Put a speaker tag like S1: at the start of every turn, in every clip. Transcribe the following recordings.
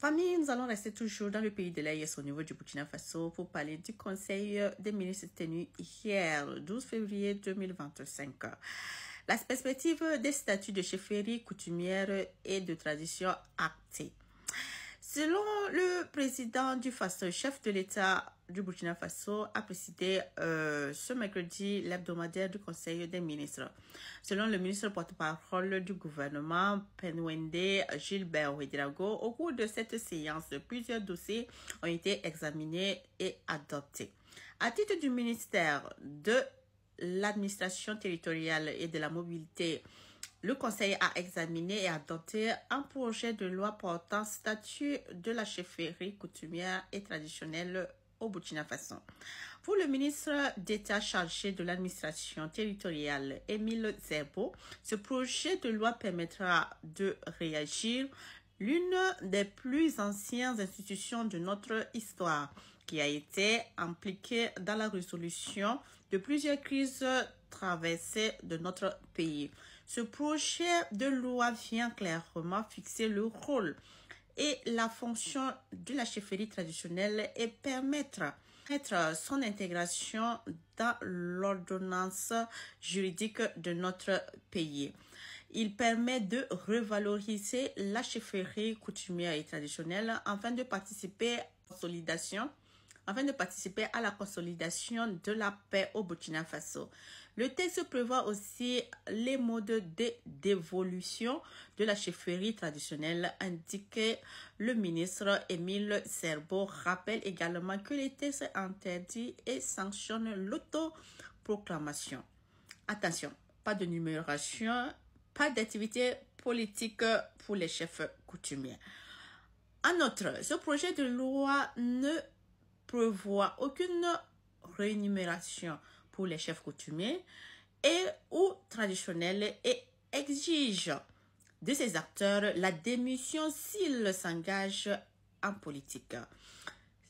S1: Famille, nous allons rester toujours dans le pays de l'AES au niveau du Burkina Faso pour parler du Conseil des ministres tenu hier, 12 février 2025. La perspective des statuts de chefferie coutumière et de tradition actée. Selon le président du Faso, chef de l'État du Burkina Faso a présidé ce mercredi l'hebdomadaire du Conseil des ministres. Selon le ministre porte-parole du gouvernement, Penwende Gilbert Ouedraogo, au cours de cette séance, plusieurs dossiers ont été examinés et adoptés. À titre du ministère de l'administration territoriale et de la mobilité, le Conseil a examiné et adopté un projet de loi portant statut de la chefferie coutumière et traditionnelle au Burkina Faso. Pour le ministre d'État chargé de l'administration territoriale, Émile Zerbo, ce projet de loi permettra de réagir l'une des plus anciennes institutions de notre histoire, qui a été impliquée dans la résolution de plusieurs crises traversées de notre pays. Ce projet de loi vient clairement fixer le rôle et la fonction de la chefferie traditionnelle et permettre son intégration dans l'ordonnance juridique de notre pays. Il permet de revaloriser la chefferie coutumière et traditionnelle afin de participer à la consolidation de la paix au Burkina Faso. Le texte prévoit aussi les modes d'évolution de la chefferie traditionnelle, indiqué le ministre Émile Zerbo. Rappelle également que les textes interdit et sanctionne l'autoproclamation. Attention, pas de numération, pas d'activité politique pour les chefs coutumiers. En outre, ce projet de loi ne prévoit aucune rémunération pour les chefs coutumiers et ou traditionnels et exige de ces acteurs la démission s'ils s'engagent en politique.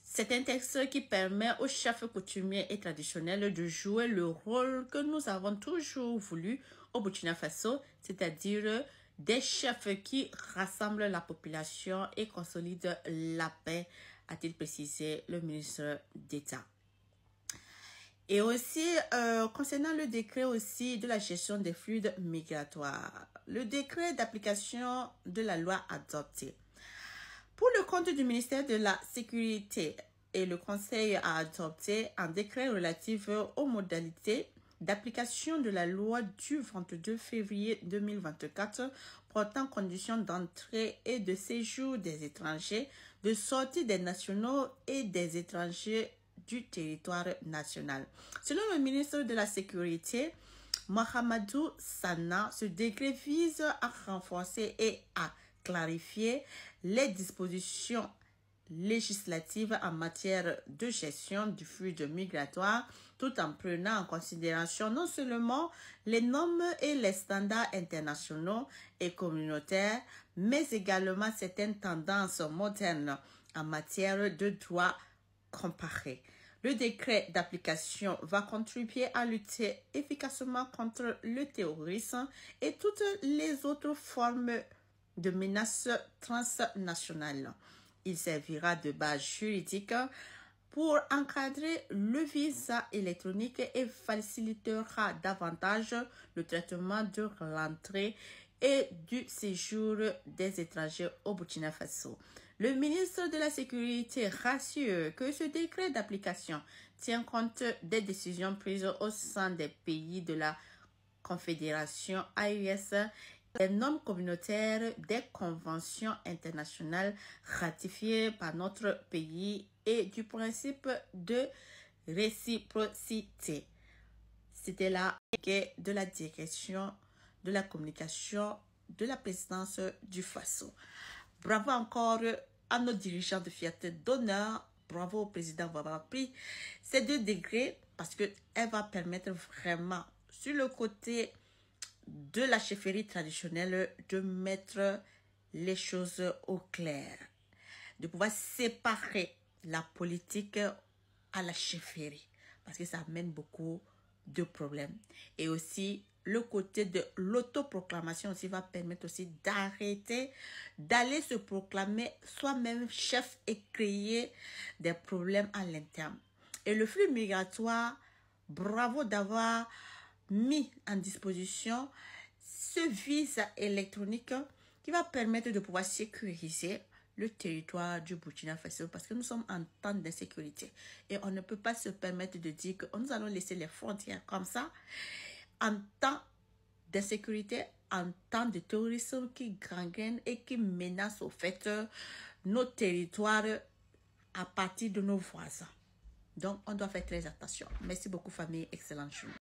S1: C'est un texte qui permet aux chefs coutumiers et traditionnels de jouer le rôle que nous avons toujours voulu au Burkina Faso, c'est-à-dire des chefs qui rassemblent la population et consolident la paix, a-t-il précisé le ministre d'État. Et aussi, concernant le décret aussi de la gestion des flux migratoires, le décret d'application de la loi adoptée. Pour le compte du ministère de la Sécurité, et le Conseil a adopté un décret relatif aux modalités d'application de la loi du 22 février 2024 portant conditions d'entrée et de séjour des étrangers, de sortie des nationaux et des étrangers du territoire national. Selon le ministre de la Sécurité, Mahamadou Sana, ce décret vise à renforcer et à clarifier les dispositions législatives en matière de gestion du flux migratoire, tout en prenant en considération non seulement les normes et les standards internationaux et communautaires, mais également certaines tendances modernes en matière de droit comparé. Le décret d'application va contribuer à lutter efficacement contre le terrorisme et toutes les autres formes de menaces transnationales. Il servira de base juridique pour encadrer le visa électronique et facilitera davantage le traitement de l'entrée et du séjour des étrangers au Burkina Faso. Le ministre de la Sécurité rassure que ce décret d'application tient compte des décisions prises au sein des pays de la Confédération AES, des normes communautaires, des conventions internationales ratifiées par notre pays et du principe de réciprocité. C'était là de la direction de la communication de la présidence du Faso. Bravo encore à nos dirigeants de fierté d'honneur. Bravo au président d'avoir pris ces 2 degrés parce qu'elle va permettre vraiment sur le côté de la chefferie traditionnelle de mettre les choses au clair, de pouvoir séparer la politique à la chefferie parce que ça amène beaucoup de problèmes et aussi le côté de l'autoproclamation aussi va permettre aussi d'arrêter d'aller se proclamer soi-même chef et créer des problèmes à l'interne. Et le flux migratoire, bravo d'avoir mis en disposition ce visa électronique qui va permettre de pouvoir sécuriser le territoire du Burkina Faso parce que nous sommes en temps d'insécurité et on ne peut pas se permettre de dire que nous allons laisser les frontières comme ça en temps d'insécurité, en temps de terrorisme qui gangrène et qui menace au fait nos territoires à partir de nos voisins. Donc, on doit faire très attention. Merci beaucoup, famille. Excellente journée.